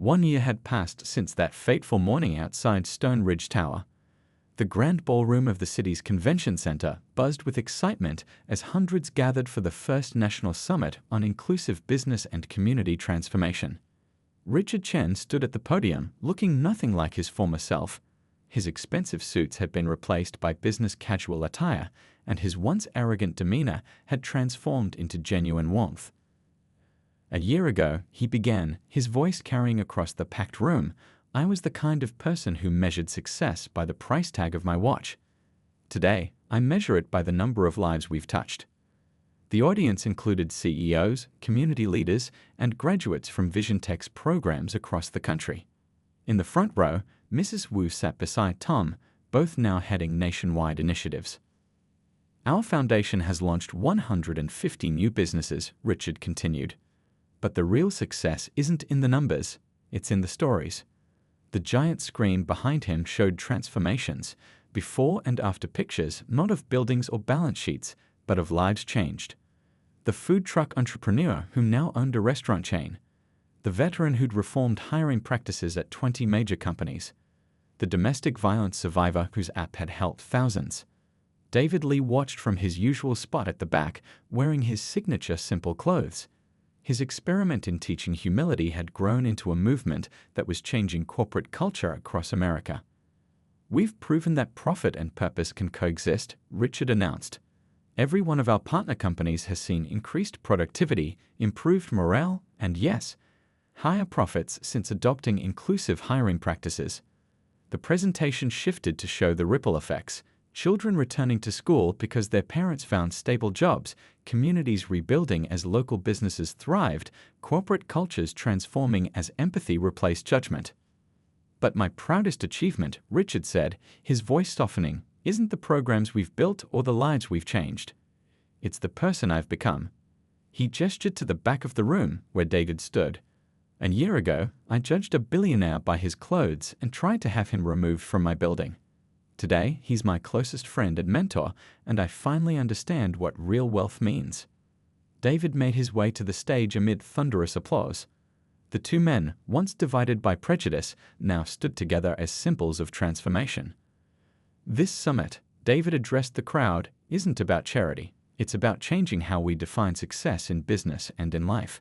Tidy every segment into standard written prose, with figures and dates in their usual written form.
1 year had passed since that fateful morning outside Stone Ridge Tower. The grand ballroom of the city's convention center buzzed with excitement as hundreds gathered for the first national summit on inclusive business and community transformation. Richard Chen stood at the podium, looking nothing like his former self. His expensive suits had been replaced by business casual attire, and his once arrogant demeanor had transformed into genuine warmth. A year ago, he began, his voice carrying across the packed room, "I was the kind of person who measured success by the price tag of my watch. Today, I measure it by the number of lives we've touched." The audience included CEOs, community leaders, and graduates from Vision Tech's programs across the country. In the front row, Mrs. Wu sat beside Tom, both now heading nationwide initiatives. "Our foundation has launched 150 new businesses," Richard continued. "But the real success isn't in the numbers, it's in the stories." The giant screen behind him showed transformations, before and after pictures not of buildings or balance sheets, but of lives changed. The food truck entrepreneur who now owned a restaurant chain. The veteran who'd reformed hiring practices at 20 major companies. The domestic violence survivor whose app had helped thousands. David Lee watched from his usual spot at the back, wearing his signature simple clothes. His experiment in teaching humility had grown into a movement that was changing corporate culture across America. "We've proven that profit and purpose can coexist," Richard announced. "Every one of our partner companies has seen increased productivity, improved morale, and yes, higher profits since adopting inclusive hiring practices." The presentation shifted to show the ripple effects. Children returning to school because their parents found stable jobs, communities rebuilding as local businesses thrived, corporate cultures transforming as empathy replaced judgment. "But my proudest achievement," Richard said, his voice softening, "isn't the programs we've built or the lives we've changed. It's the person I've become." He gestured to the back of the room where David stood. "A year ago, I judged a billionaire by his clothes and tried to have him removed from my building. Today, he's my closest friend and mentor, and I finally understand what real wealth means." David made his way to the stage amid thunderous applause. The two men, once divided by prejudice, now stood together as symbols of transformation. "This summit," David addressed the crowd, "isn't about charity. It's about changing how we define success in business and in life."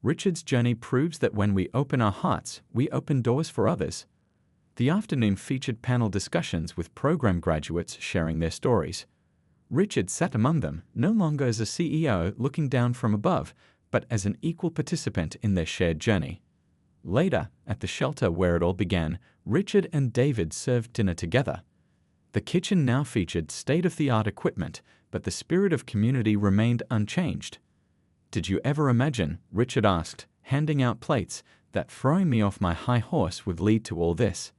Richard's journey proves that when we open our hearts, we open doors for others. The afternoon featured panel discussions with program graduates sharing their stories. Richard sat among them, no longer as a CEO looking down from above, but as an equal participant in their shared journey. Later, at the shelter where it all began, Richard and David served dinner together. The kitchen now featured state-of-the-art equipment, but the spirit of community remained unchanged. "Did you ever imagine," Richard asked, handing out plates, "that throwing me off my high horse would lead to all this?"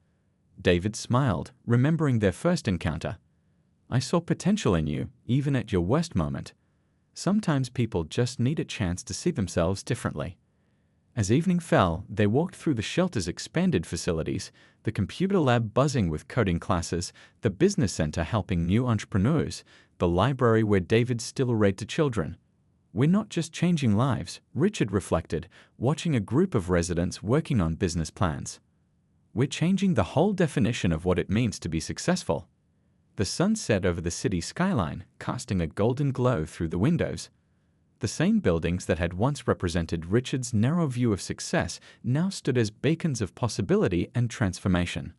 David smiled, remembering their first encounter. "I saw potential in you, even at your worst moment. Sometimes people just need a chance to see themselves differently." As evening fell, they walked through the shelter's expanded facilities, the computer lab buzzing with coding classes, the business center helping new entrepreneurs, the library where David still read to children. "We're not just changing lives," Richard reflected, watching a group of residents working on business plans. "We're changing the whole definition of what it means to be successful." The sun set over the city skyline, casting a golden glow through the windows. The same buildings that had once represented Richard's narrow view of success now stood as beacons of possibility and transformation.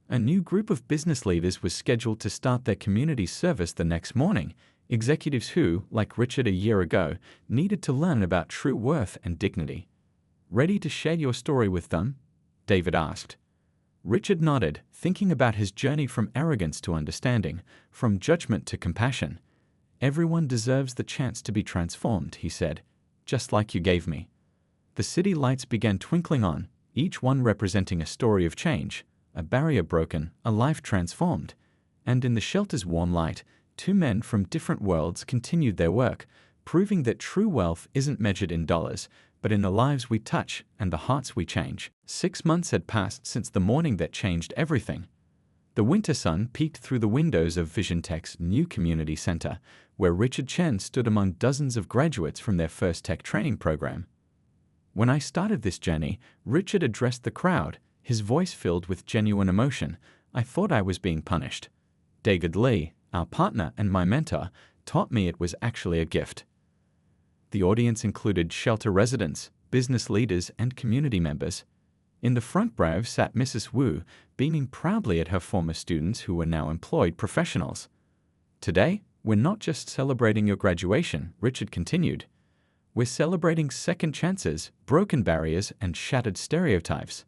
A new group of business leaders was scheduled to start their community service the next morning, executives who, like Richard a year ago, needed to learn about true worth and dignity. "Ready to share your story with them?" David asked. Richard nodded, thinking about his journey from arrogance to understanding, from judgment to compassion. "Everyone deserves the chance to be transformed," he said, "just like you gave me." The city lights began twinkling on, each one representing a story of change, a barrier broken, a life transformed. And in the shelter's warm light, two men from different worlds continued their work, proving that true wealth isn't measured in dollars, but in the lives we touch and the hearts we change. 6 months had passed since the morning that changed everything. The winter sun peeked through the windows of Vision Tech's new community center, where Richard Chen stood among dozens of graduates from their first tech training program. When I started this journey, Richard addressed the crowd, his voice filled with genuine emotion. I thought I was being punished. David Lee, our partner and my mentor, taught me it was actually a gift. The audience included shelter residents, business leaders, and community members. In the front row sat Mrs. Wu, beaming proudly at her former students who were now employed professionals. Today, we're not just celebrating your graduation, Richard continued. We're celebrating second chances, broken barriers, and shattered stereotypes.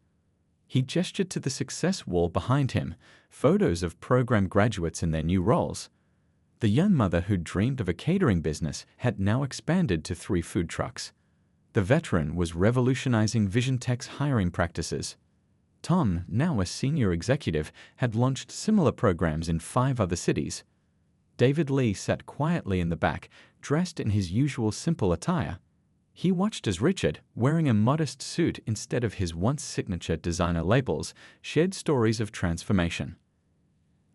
He gestured to the success wall behind him, photos of program graduates in their new roles. The young mother who'd dreamed of a catering business had now expanded to 3 food trucks. The veteran was revolutionizing Vision Tech's hiring practices. Tom, now a senior executive, had launched similar programs in 5 other cities. David Lee sat quietly in the back, dressed in his usual simple attire. He watched as Richard, wearing a modest suit instead of his once signature designer labels, shared stories of transformation.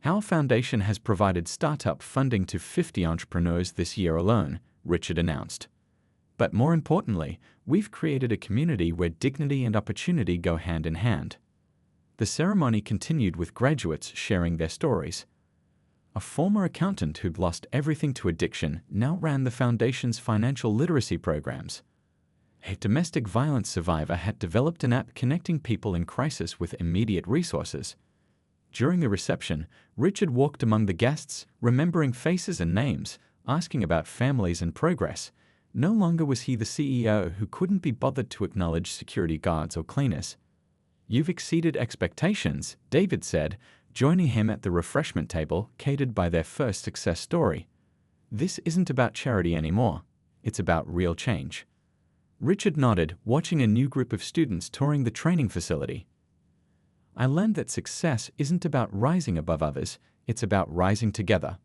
Our foundation has provided startup funding to 50 entrepreneurs this year alone, Richard announced. But more importantly, we've created a community where dignity and opportunity go hand in hand. The ceremony continued with graduates sharing their stories. A former accountant who'd lost everything to addiction now ran the foundation's financial literacy programs. A domestic violence survivor had developed an app connecting people in crisis with immediate resources. During the reception, Richard walked among the guests, remembering faces and names, asking about families and progress. No longer was he the CEO who couldn't be bothered to acknowledge security guards or cleaners. "You've exceeded expectations," David said, joining him at the refreshment table catered by their first success story. "This isn't about charity anymore. It's about real change." Richard nodded, watching a new group of students touring the training facility. "I learned that success isn't about rising above others, it's about rising together."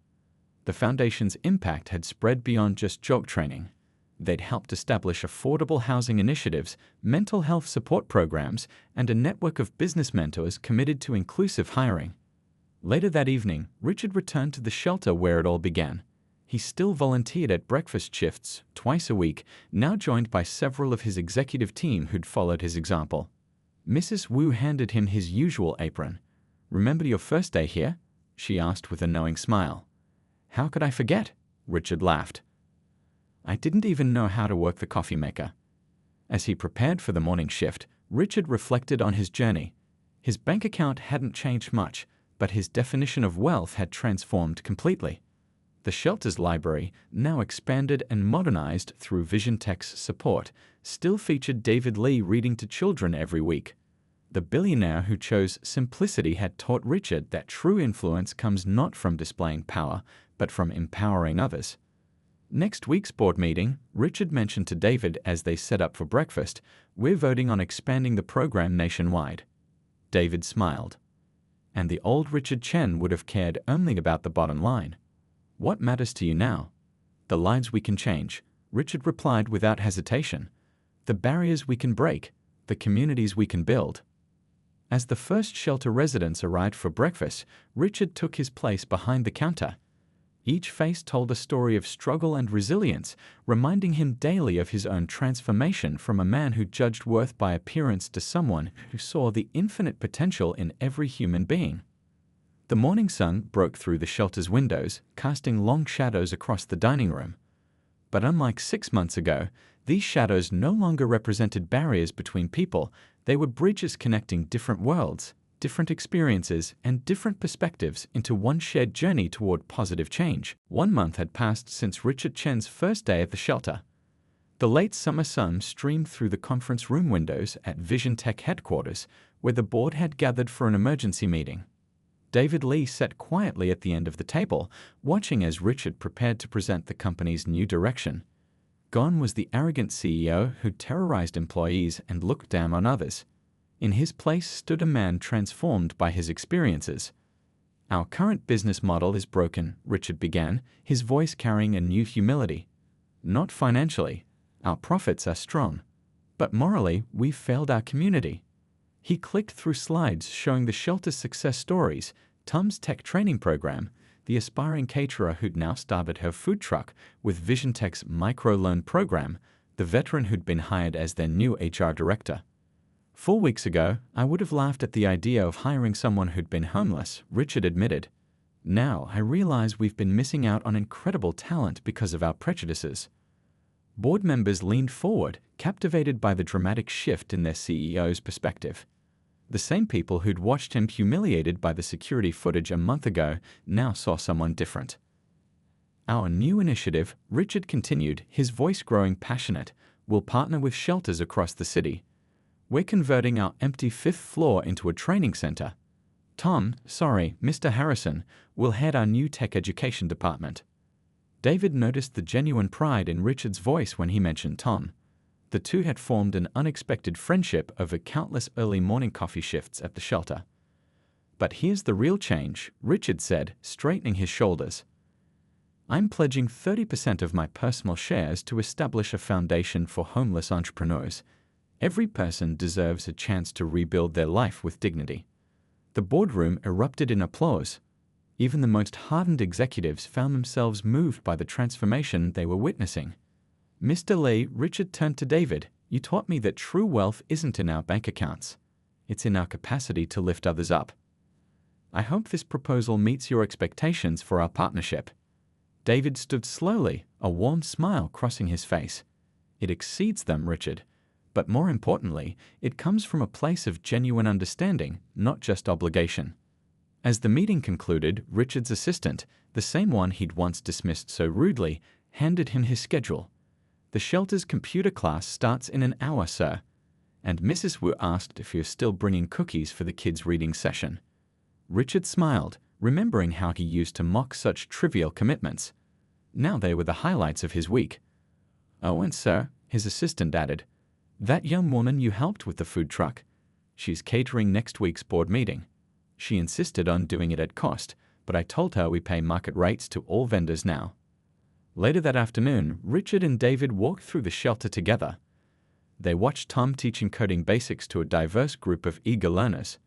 The foundation's impact had spread beyond just job training. They'd helped establish affordable housing initiatives, mental health support programs, and a network of business mentors committed to inclusive hiring. Later that evening, Richard returned to the shelter where it all began. He still volunteered at breakfast shifts twice a week, now joined by several of his executive team who'd followed his example. Mrs. Wu handed him his usual apron. "Remember your first day here?" she asked with a knowing smile. "How could I forget?" Richard laughed. "I didn't even know how to work the coffee maker." As he prepared for the morning shift, Richard reflected on his journey. His bank account hadn't changed much, but his definition of wealth had transformed completely. The shelter's library, now expanded and modernized through Vision Tech's support, still featured David Lee reading to children every week. The billionaire who chose simplicity had taught Richard that true influence comes not from displaying power, but from empowering others. Next week's board meeting, Richard mentioned to David as they set up for breakfast, "We're voting on expanding the program nationwide." David smiled. And the old Richard Chen would have cared only about the bottom line. "What matters to you now?" "The lives we can change," Richard replied without hesitation. "The barriers we can break, the communities we can build." As the first shelter residents arrived for breakfast, Richard took his place behind the counter. Each face told a story of struggle and resilience, reminding him daily of his own transformation from a man who judged worth by appearance to someone who saw the infinite potential in every human being. The morning sun broke through the shelter's windows, casting long shadows across the dining room. But unlike 6 months ago, these shadows no longer represented barriers between people. They were bridges connecting different worlds, different experiences, and different perspectives into one shared journey toward positive change. 1 month had passed since Richard Chen's first day at the shelter. The late summer sun streamed through the conference room windows at Vision Tech headquarters, where the board had gathered for an emergency meeting. David Lee sat quietly at the end of the table, watching as Richard prepared to present the company's new direction. Gone was the arrogant CEO who terrorized employees and looked down on others. In his place stood a man transformed by his experiences. "Our current business model is broken," Richard began, his voice carrying a new humility. "Not financially. Our profits are strong. But morally, we've failed our community." He clicked through slides showing the shelter's success stories, Tom's tech training program, the aspiring caterer who'd now started her food truck with Vision Tech's microloan program, the veteran who'd been hired as their new HR director. 4 weeks ago, I would have laughed at the idea of hiring someone who'd been homeless, Richard admitted. Now I realize we've been missing out on incredible talent because of our prejudices. Board members leaned forward, captivated by the dramatic shift in their CEO's perspective. The same people who'd watched him humiliated by the security footage a month ago now saw someone different. Our new initiative, Richard continued, his voice growing passionate, will partner with shelters across the city. We're converting our empty 5th floor into a training center. Mr. Harrison, will head our new tech education department. David noticed the genuine pride in Richard's voice when he mentioned Tom. The two had formed an unexpected friendship over countless early morning coffee shifts at the shelter. But here's the real change, Richard said, straightening his shoulders. I'm pledging 30% of my personal shares to establish a foundation for homeless entrepreneurs. Every person deserves a chance to rebuild their life with dignity. The boardroom erupted in applause. Even the most hardened executives found themselves moved by the transformation they were witnessing. Mr. Lee, Richard turned to David. You taught me that true wealth isn't in our bank accounts. It's in our capacity to lift others up. I hope this proposal meets your expectations for our partnership. David stood slowly, a warm smile crossing his face. It exceeds them, Richard. But more importantly, it comes from a place of genuine understanding, not just obligation. As the meeting concluded, Richard's assistant, the same one he'd once dismissed so rudely, handed him his schedule. The shelter's computer class starts in an hour, sir. And Mrs. Wu asked if you're still bringing cookies for the kids' reading session. Richard smiled, remembering how he used to mock such trivial commitments. Now they were the highlights of his week. Oh, and sir, his assistant added, that young woman you helped with the food truck. She's catering next week's board meeting. She insisted on doing it at cost, but I told her we pay market rates to all vendors now. Later that afternoon, Richard and David walked through the shelter together. They watched Tom teaching coding basics to a diverse group of eager learners.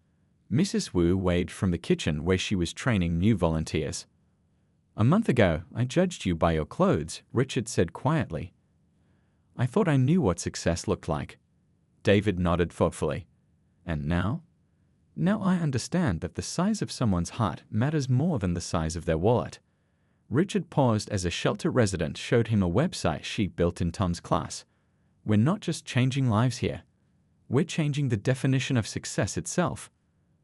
Mrs. Wu waved from the kitchen where she was training new volunteers. A month ago, I judged you by your clothes, Richard said quietly. I thought I knew what success looked like. David nodded thoughtfully. And now? Now I understand that the size of someone's heart matters more than the size of their wallet. Richard paused as a shelter resident showed him a website she built in Tom's class. We're not just changing lives here. We're changing the definition of success itself.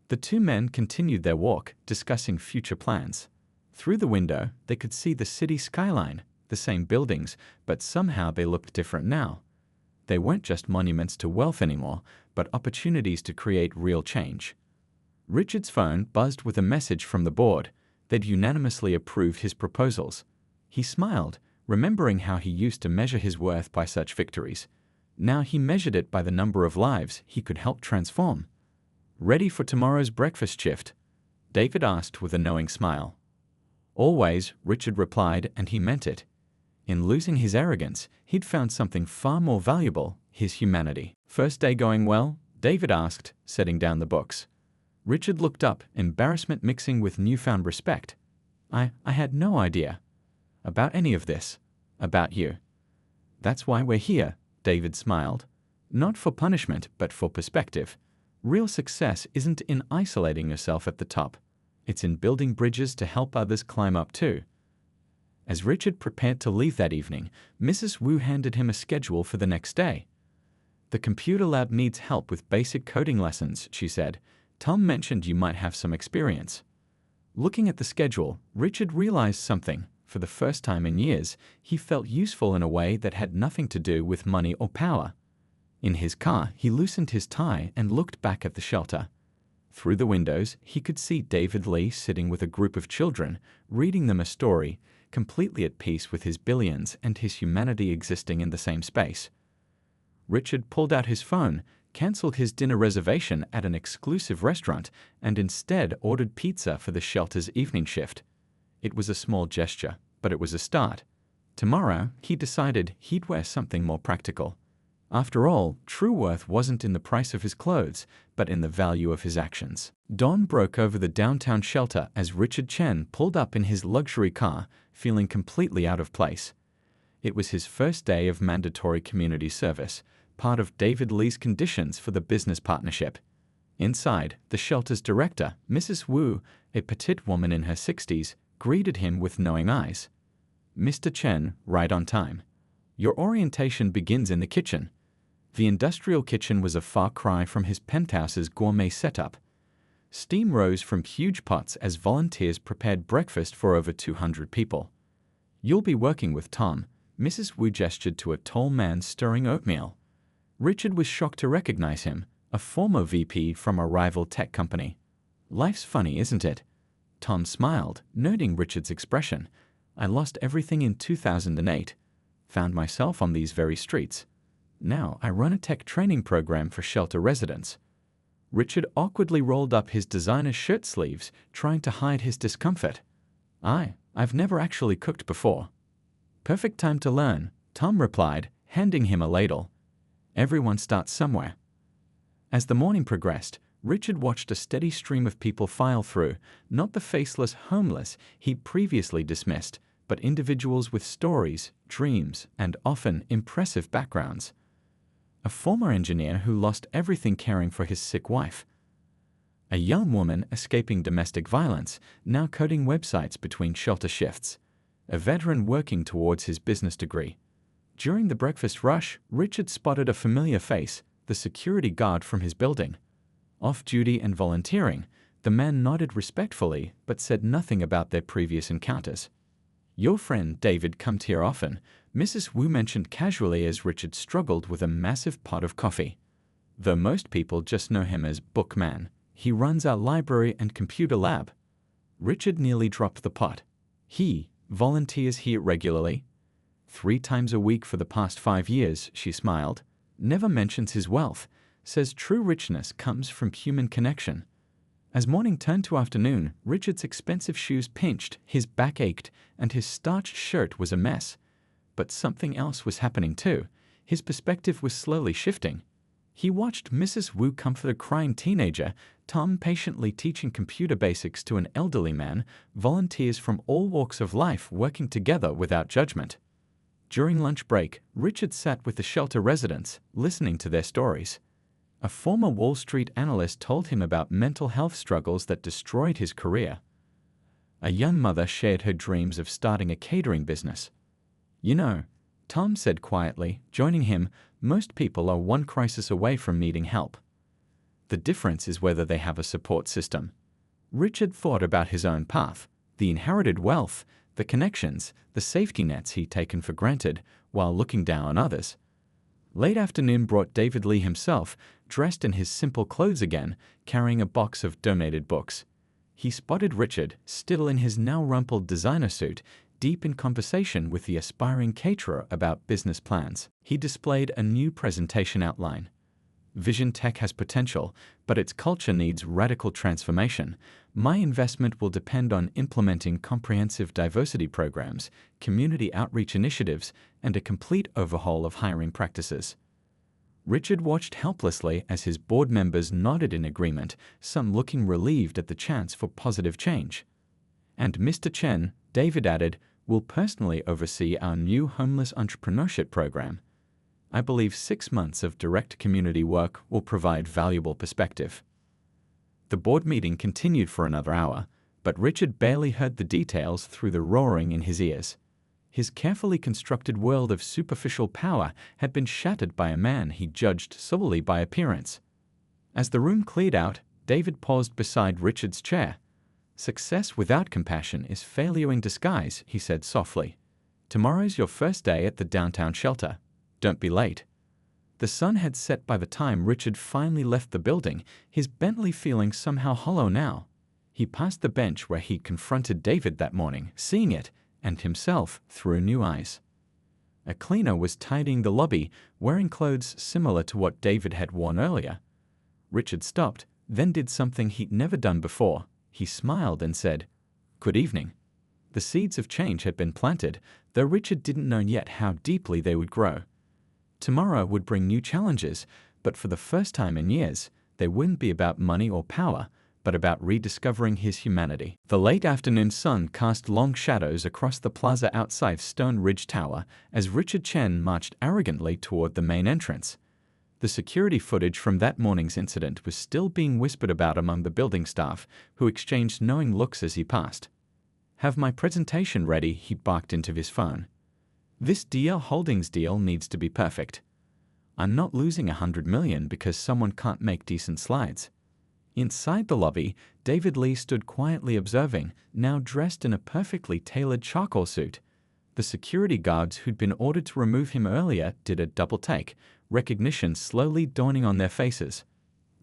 The two men continued their walk, discussing future plans. Through the window, they could see the city skyline, the same buildings, but somehow they looked different now. They weren't just monuments to wealth anymore, but opportunities to create real change. Richard's phone buzzed with a message from the board. They'd unanimously approved his proposals. He smiled, remembering how he used to measure his worth by such victories. Now he measured it by the number of lives he could help transform. Ready for tomorrow's breakfast shift? David asked with a knowing smile. Always, Richard replied, and he meant it. In losing his arrogance, he'd found something far more valuable, his humanity. First day going well? David asked, setting down the books. Richard looked up, embarrassment mixing with newfound respect. I had no idea. About any of this. About you. That's why we're here, David smiled. Not for punishment, but for perspective. Real success isn't in isolating yourself at the top. It's in building bridges to help others climb up too. As Richard prepared to leave that evening, Mrs. Wu handed him a schedule for the next day. The computer lab needs help with basic coding lessons, she said. Tom mentioned you might have some experience. Looking at the schedule, Richard realized something. For the first time in years, he felt useful in a way that had nothing to do with money or power. In his car, he loosened his tie and looked back at the shelter. Through the windows, he could see David Lee sitting with a group of children, reading them a story, completely at peace with his billions and his humanity existing in the same space. Richard pulled out his phone, canceled his dinner reservation at an exclusive restaurant, and instead ordered pizza for the shelter's evening shift. It was a small gesture, but it was a start. Tomorrow, he decided he'd wear something more practical. After all, true worth wasn't in the price of his clothes, but in the value of his actions. Dawn broke over the downtown shelter as Richard Chen pulled up in his luxury car, feeling completely out of place. It was his first day of mandatory community service, part of David Lee's conditions for the business partnership. Inside, the shelter's director, Mrs. Wu, a petite woman in her 60s, greeted him with knowing eyes. "Mr. Chen, right on time. Your orientation begins in the kitchen." The industrial kitchen was a far cry from his penthouse's gourmet setup. Steam rose from huge pots as volunteers prepared breakfast for over 200 people. "You'll be working with Tom," Mrs. Wu gestured to a tall man stirring oatmeal. Richard was shocked to recognize him, a former VP from a rival tech company. "Life's funny, isn't it?" Tom smiled, noting Richard's expression. "I lost everything in 2008. Found myself on these very streets. Now I run a tech training program for shelter residents." Richard awkwardly rolled up his designer shirt sleeves, trying to hide his discomfort. "I've never actually cooked before." "Perfect time to learn," Tom replied, handing him a ladle. "Everyone starts somewhere." As the morning progressed, Richard watched a steady stream of people file through, not the faceless homeless he'd previously dismissed, but individuals with stories, dreams, and often impressive backgrounds. A former engineer who lost everything caring for his sick wife. A young woman escaping domestic violence, now coding websites between shelter shifts. A veteran working towards his business degree. During the breakfast rush, Richard spotted a familiar face, the security guard from his building. Off-duty and volunteering, the man nodded respectfully but said nothing about their previous encounters. "Your friend David comes here often," Mrs. Wu mentioned casually as Richard struggled with a massive pot of coffee. "Though most people just know him as Bookman, he runs our library and computer lab." Richard nearly dropped the pot. "He volunteers here regularly?" "3 times a week for the past 5 years," she smiled. "Never mentions his wealth. Says true richness comes from human connection." As morning turned to afternoon, Richard's expensive shoes pinched, his back ached, and his starched shirt was a mess. But something else was happening too. His perspective was slowly shifting. He watched Mrs. Wu comfort a crying teenager, Tom patiently teaching computer basics to an elderly man, volunteers from all walks of life working together without judgment. During lunch break, Richard sat with the shelter residents, listening to their stories. A former Wall Street analyst told him about mental health struggles that destroyed his career. A young mother shared her dreams of starting a catering business. "You know," Tom said quietly, joining him, "most people are one crisis away from needing help. The difference is whether they have a support system." Richard thought about his own path, the inherited wealth, the connections, the safety nets he'd taken for granted, while looking down on others. Late afternoon brought David Lee himself, dressed in his simple clothes again, carrying a box of donated books. He spotted Richard, still in his now rumpled designer suit, deep in conversation with the aspiring caterer about business plans. He displayed a new presentation outline. "Vision Tech has potential, but its culture needs radical transformation. My investment will depend on implementing comprehensive diversity programs, community outreach initiatives, and a complete overhaul of hiring practices." Richard watched helplessly as his board members nodded in agreement, some looking relieved at the chance for positive change. "And Mr. Chen," David added, "will personally oversee our new homeless entrepreneurship program. I believe 6 months of direct community work will provide valuable perspective." The board meeting continued for another hour, but Richard barely heard the details through the roaring in his ears. His carefully constructed world of superficial power had been shattered by a man he judged solely by appearance. As the room cleared out, David paused beside Richard's chair. "Success without compassion is failure in disguise," he said softly. "Tomorrow's your first day at the downtown shelter. Don't be late." The sun had set by the time Richard finally left the building, his Bentley feeling somehow hollow now. He passed the bench where he'd confronted David that morning, seeing it, and himself, through new eyes. A cleaner was tidying the lobby, wearing clothes similar to what David had worn earlier. Richard stopped, then did something he'd never done before. He smiled and said, "Good evening." The seeds of change had been planted, though Richard didn't know yet how deeply they would grow. Tomorrow would bring new challenges, but for the first time in years, they wouldn't be about money or power, but about rediscovering his humanity. The late afternoon sun cast long shadows across the plaza outside Stone Ridge Tower as Richard Chen marched arrogantly toward the main entrance. The security footage from that morning's incident was still being whispered about among the building staff, who exchanged knowing looks as he passed. "Have my presentation ready," he barked into his phone. "This DL Holdings deal needs to be perfect. I'm not losing $100 million because someone can't make decent slides." Inside the lobby, David Lee stood quietly observing, now dressed in a perfectly tailored charcoal suit. The security guards who'd been ordered to remove him earlier did a double take, recognition slowly dawning on their faces.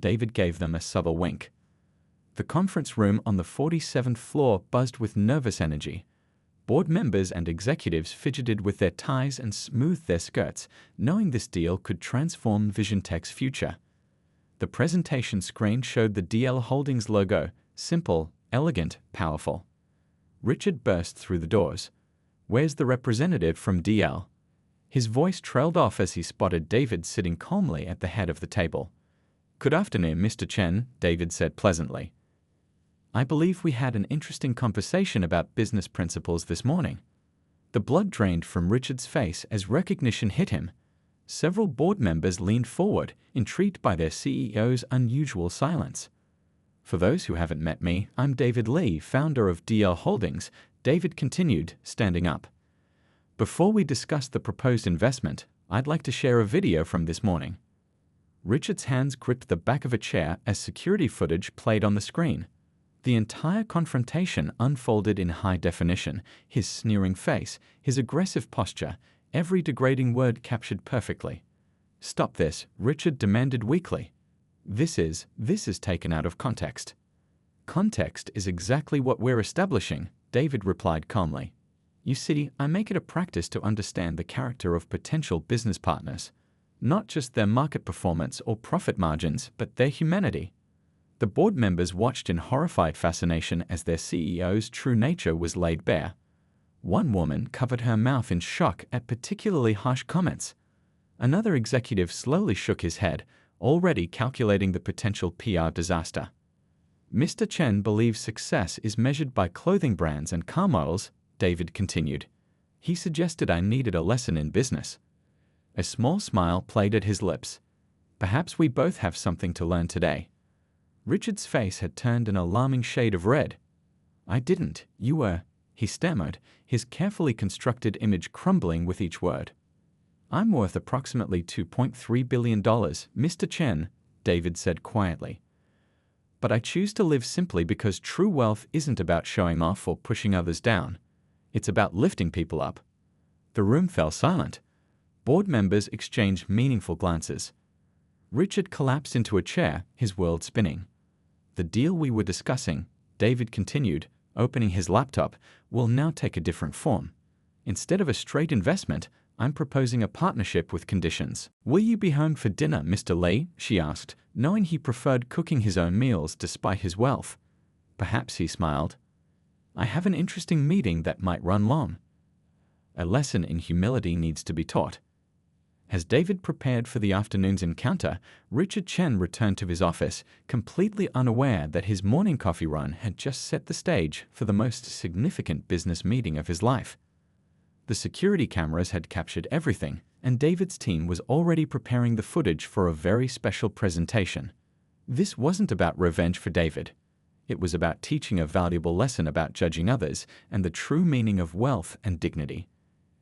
David gave them a subtle wink. The conference room on the 47th floor buzzed with nervous energy. Board members and executives fidgeted with their ties and smoothed their skirts, knowing this deal could transform Vision Tech's future. The presentation screen showed the DL Holdings logo, simple, elegant, powerful. Richard burst through the doors. "Where's the representative from DL?" His voice trailed off as he spotted David sitting calmly at the head of the table. "Good afternoon, Mr. Chen," David said pleasantly. "I believe we had an interesting conversation about business principles this morning." The blood drained from Richard's face as recognition hit him. Several board members leaned forward, intrigued by their CEO's unusual silence. "For those who haven't met me, I'm David Lee, founder of DL Holdings," David continued, standing up. "Before we discuss the proposed investment, I'd like to share a video from this morning." Richard's hands gripped the back of a chair as security footage played on the screen. The entire confrontation unfolded in high definition, his sneering face, his aggressive posture, every degrading word captured perfectly. "Stop this," Richard demanded weakly. This is taken out of context." "Context is exactly what we're establishing," David replied calmly. "You see, I make it a practice to understand the character of potential business partners. Not just their market performance or profit margins, but their humanity." The board members watched in horrified fascination as their CEO's true nature was laid bare. One woman covered her mouth in shock at particularly harsh comments. Another executive slowly shook his head, already calculating the potential PR disaster. "Mr. Chen believes success is measured by clothing brands and car models," David continued. "He suggested I needed a lesson in business." A small smile played at his lips. "Perhaps we both have something to learn today." Richard's face had turned an alarming shade of red. "I didn't. You were," he stammered, his carefully constructed image crumbling with each word. "I'm worth approximately $2.3 billion, Mr. Chen," David said quietly. "But I choose to live simply because true wealth isn't about showing off or pushing others down. It's about lifting people up." The room fell silent. Board members exchanged meaningful glances. Richard collapsed into a chair, his world spinning. "The deal we were discussing," David continued, opening his laptop, "will now take a different form. Instead of a straight investment, I'm proposing a partnership with conditions." "Will you be home for dinner, Mr. Lee?" she asked, knowing he preferred cooking his own meals despite his wealth. "Perhaps," he smiled. "I have an interesting meeting that might run long." A lesson in humility needs to be taught. As David prepared for the afternoon's encounter, Richard Chen returned to his office, completely unaware that his morning coffee run had just set the stage for the most significant business meeting of his life. The security cameras had captured everything, and David's team was already preparing the footage for a very special presentation. This wasn't about revenge for David. It was about teaching a valuable lesson about judging others and the true meaning of wealth and dignity.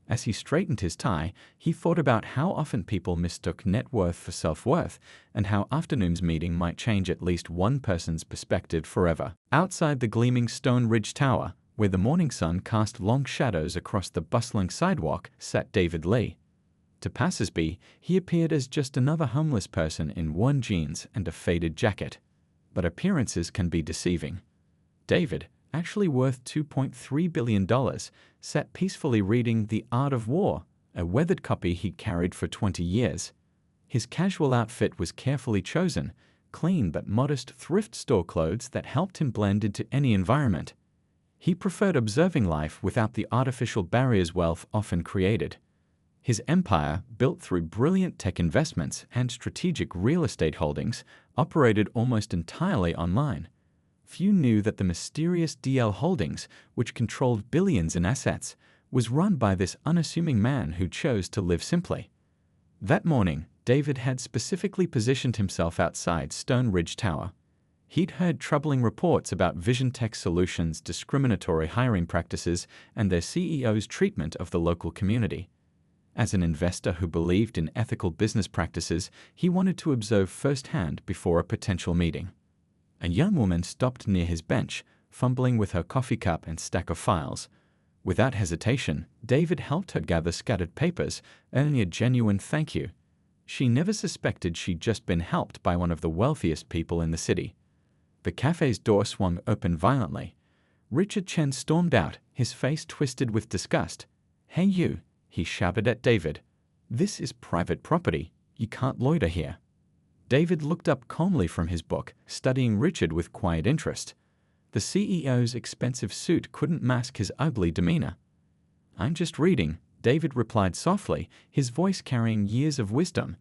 As he straightened his tie, he thought about how often people mistook net worth for self-worth, and how afternoon's meeting might change at least one person's perspective forever. Outside the gleaming Stone Ridge Tower, where the morning sun cast long shadows across the bustling sidewalk, sat David Lee. To passers-by, he appeared as just another homeless person in worn jeans and a faded jacket. But appearances can be deceiving. David, actually worth $2.3 billion, sat peacefully reading The Art of War, a weathered copy he'd carried for 20 years. His casual outfit was carefully chosen, clean but modest thrift store clothes that helped him blend into any environment. He preferred observing life without the artificial barriers wealth often created. His empire, built through brilliant tech investments and strategic real estate holdings, operated almost entirely online. few knew that the mysterious DL Holdings, which controlled billions in assets, was run by this unassuming man who chose to live simply. That morning, David had specifically positioned himself outside Stone Ridge Tower. He'd heard troubling reports about Vision Tech Solutions' discriminatory hiring practices and their CEO's treatment of the local community. As an investor who believed in ethical business practices, he wanted to observe firsthand before a potential meeting. A young woman stopped near his bench, fumbling with her coffee cup and stack of files. Without hesitation, David helped her gather scattered papers, earning a genuine thank you. She never suspected she'd just been helped by one of the wealthiest people in the city. The cafe's door swung open violently. Richard Chen stormed out, his face twisted with disgust. "Hey you," he shouted at David. "This is private property. You can't loiter here." David looked up calmly from his book, studying Richard with quiet interest. The CEO's expensive suit couldn't mask his ugly demeanor. "I'm just reading," David replied softly, his voice carrying years of wisdom.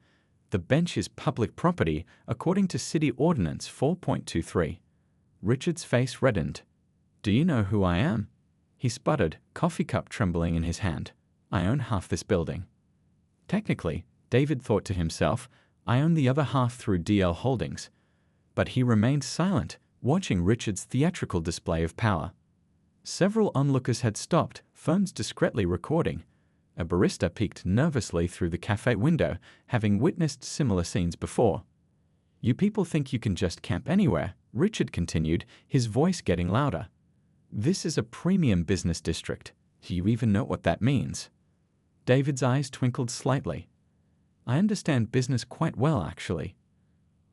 "The bench is public property according to City Ordinance 4.23. Richard's face reddened. "Do you know who I am?" He sputtered, coffee cup trembling in his hand. "I own half this building." Technically, David thought to himself, I own the other half through DL Holdings. But he remained silent, watching Richard's theatrical display of power. Several onlookers had stopped, phones discreetly recording. A barista peeked nervously through the cafe window, having witnessed similar scenes before. "You people think you can just camp anywhere," Richard continued, his voice getting louder. "This is a premium business district. Do you even know what that means?" David's eyes twinkled slightly. "I understand business quite well, actually."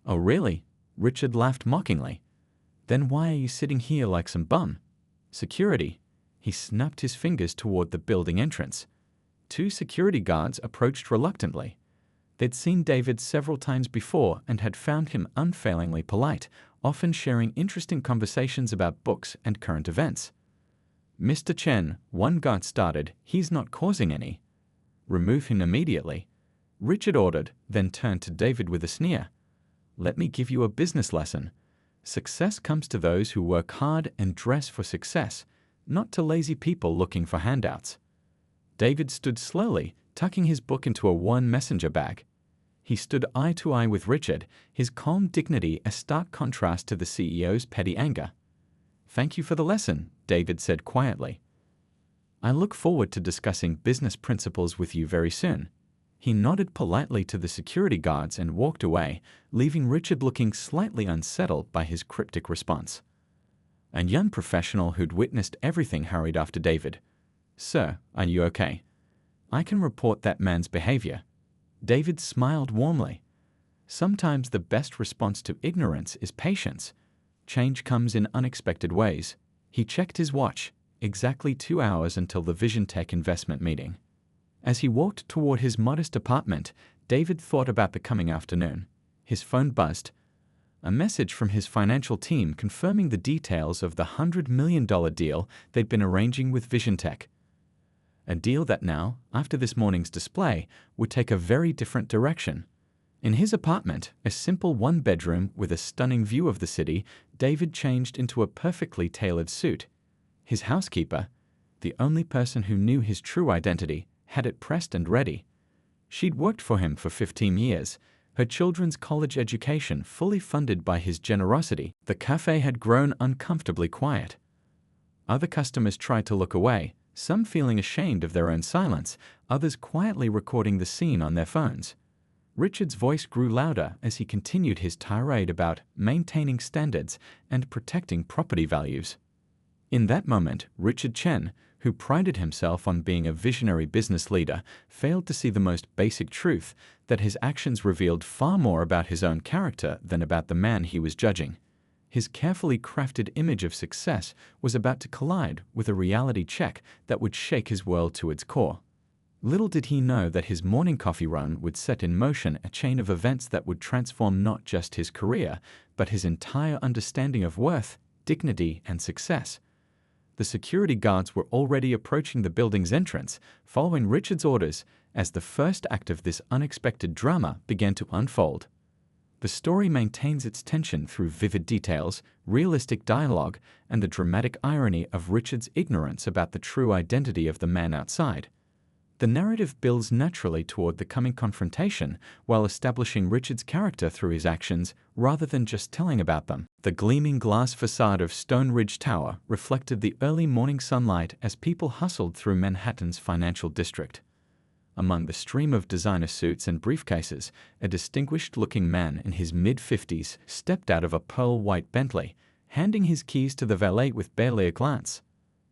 "Oh, really?" Richard laughed mockingly. "Then why are you sitting here like some bum?" "Security." He snapped his fingers toward the building entrance. Two security guards approached reluctantly. They'd seen David several times before and had found him unfailingly polite, often sharing interesting conversations about books and current events. "Mr. Chen," one guard started, "he's not causing any." "Remove him immediately," Richard ordered, then turned to David with a sneer. "Let me give you a business lesson. Success comes to those who work hard and dress for success, not to lazy people looking for handouts." David stood slowly, tucking his book into a worn messenger bag. He stood eye to eye with Richard, his calm dignity a stark contrast to the CEO's petty anger. "Thank you for the lesson," David said quietly. "I look forward to discussing business principles with you very soon." He nodded politely to the security guards and walked away, leaving Richard looking slightly unsettled by his cryptic response. A young professional who'd witnessed everything hurried after David. "Sir, are you okay?" "I can report that man's behavior." David smiled warmly. "Sometimes the best response to ignorance is patience. Change comes in unexpected ways." He checked his watch. Exactly 2 hours until the Vision Tech investment meeting. As he walked toward his modest apartment, David thought about the coming afternoon. His phone buzzed. A message from his financial team confirming the details of the $100 million deal they'd been arranging with Vision Tech. A deal that now, after this morning's display, would take a very different direction. In his apartment, a simple one-bedroom with a stunning view of the city, David changed into a perfectly tailored suit. His housekeeper, the only person who knew his true identity, had it pressed and ready. She'd worked for him for 15 years, her children's college education fully funded by his generosity. The cafe had grown uncomfortably quiet. Other customers tried to look away, some feeling ashamed of their own silence, others quietly recording the scene on their phones. Richard's voice grew louder as he continued his tirade about maintaining standards and protecting property values. In that moment, Richard Chen, who prided himself on being a visionary business leader, failed to see the most basic truth, that his actions revealed far more about his own character than about the man he was judging. His carefully crafted image of success was about to collide with a reality check that would shake his world to its core. Little did he know that his morning coffee run would set in motion a chain of events that would transform not just his career, but his entire understanding of worth, dignity, and success. The security guards were already approaching the building's entrance, following Richard's orders, as the first act of this unexpected drama began to unfold. The story maintains its tension through vivid details, realistic dialogue, and the dramatic irony of Richard's ignorance about the true identity of the man outside. The narrative builds naturally toward the coming confrontation while establishing Richard's character through his actions rather than just telling about them. The gleaming glass facade of Stone Ridge Tower reflected the early morning sunlight as people hustled through Manhattan's financial district. Among the stream of designer suits and briefcases, a distinguished-looking man in his mid-50s stepped out of a pearl-white Bentley, handing his keys to the valet with barely a glance.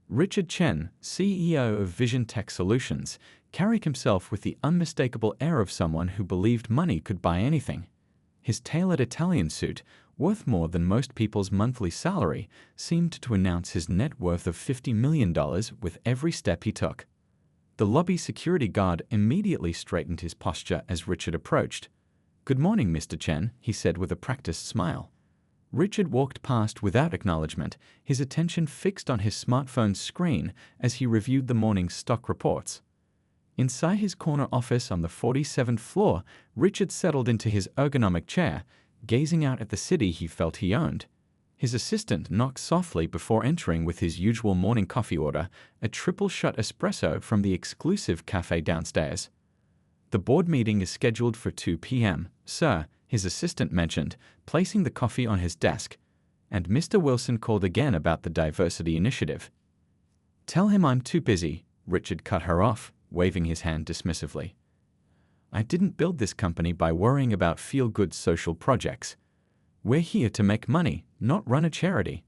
Richard Chen, CEO of Vision Tech Solutions, carried himself with the unmistakable air of someone who believed money could buy anything. His tailored Italian suit, worth more than most people's monthly salary, seemed to announce his net worth of $50 million with every step he took. The lobby security guard immediately straightened his posture as Richard approached. "Good morning, Mr. Chen," he said with a practiced smile. Richard walked past without acknowledgement, his attention fixed on his smartphone's screen as he reviewed the morning's stock reports. Inside his corner office on the 47th floor, Richard settled into his ergonomic chair, gazing out at the city he felt he owned. His assistant knocked softly before entering with his usual morning coffee order, a triple-shot espresso from the exclusive cafe downstairs. "The board meeting is scheduled for 2 p.m., sir," his assistant mentioned, placing the coffee on his desk. "And Mr. Wilson called again about the diversity initiative." "Tell him I'm too busy," Richard cut her off, waving his hand dismissively. "I didn't build this company by worrying about feel-good social projects. We're here to make money, not run a charity."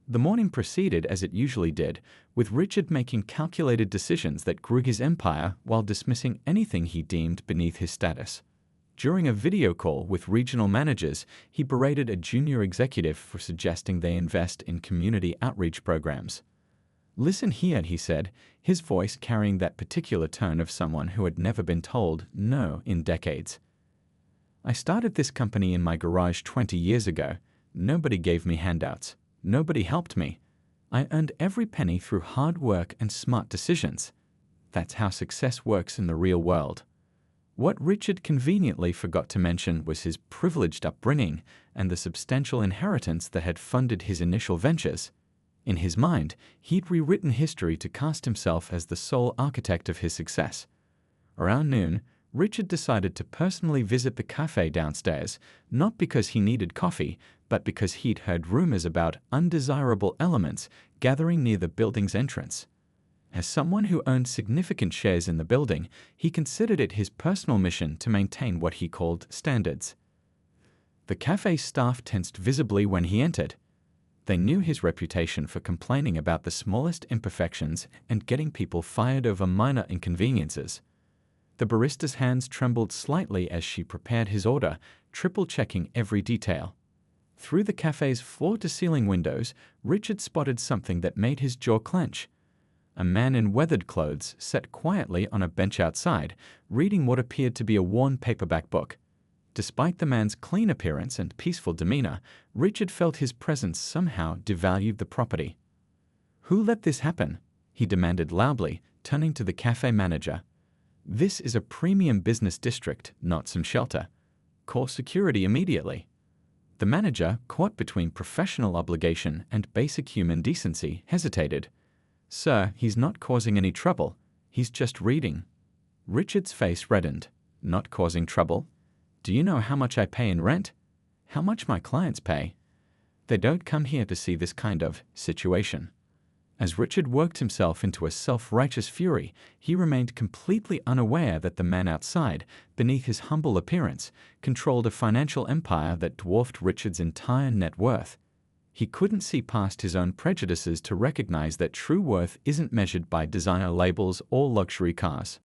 The morning proceeded as it usually did, with Richard making calculated decisions that grew his empire while dismissing anything he deemed beneath his status. During a video call with regional managers, he berated a junior executive for suggesting they invest in community outreach programs. "Listen here," he said, his voice carrying that particular tone of someone who had never been told no in decades. "I started this company in my garage 20 years ago. Nobody gave me handouts. Nobody helped me. I earned every penny through hard work and smart decisions. That's how success works in the real world." What Richard conveniently forgot to mention was his privileged upbringing and the substantial inheritance that had funded his initial ventures. In his mind, he'd rewritten history to cast himself as the sole architect of his success. Around noon, Richard decided to personally visit the cafe downstairs, not because he needed coffee, but because he'd heard rumors about undesirable elements gathering near the building's entrance. As someone who owned significant shares in the building, he considered it his personal mission to maintain what he called standards. The cafe staff tensed visibly when he entered. They knew his reputation for complaining about the smallest imperfections and getting people fired over minor inconveniences. The barista's hands trembled slightly as she prepared his order, triple-checking every detail. Through the cafe's floor-to-ceiling windows, Richard spotted something that made his jaw clench. A man in weathered clothes sat quietly on a bench outside, reading what appeared to be a worn paperback book. Despite the man's clean appearance and peaceful demeanor, Richard felt his presence somehow devalued the property. "Who let this happen?" he demanded loudly, turning to the cafe manager. "This is a premium business district, not some shelter. Call security immediately." The manager, caught between professional obligation and basic human decency, hesitated. "Sir, he's not causing any trouble. He's just reading." Richard's face reddened. "Not causing trouble? Do you know how much I pay in rent? How much my clients pay? They don't come here to see this kind of situation." As Richard worked himself into a self-righteous fury, he remained completely unaware that the man outside, beneath his humble appearance, controlled a financial empire that dwarfed Richard's entire net worth. He couldn't see past his own prejudices to recognize that true worth isn't measured by designer labels or luxury cars.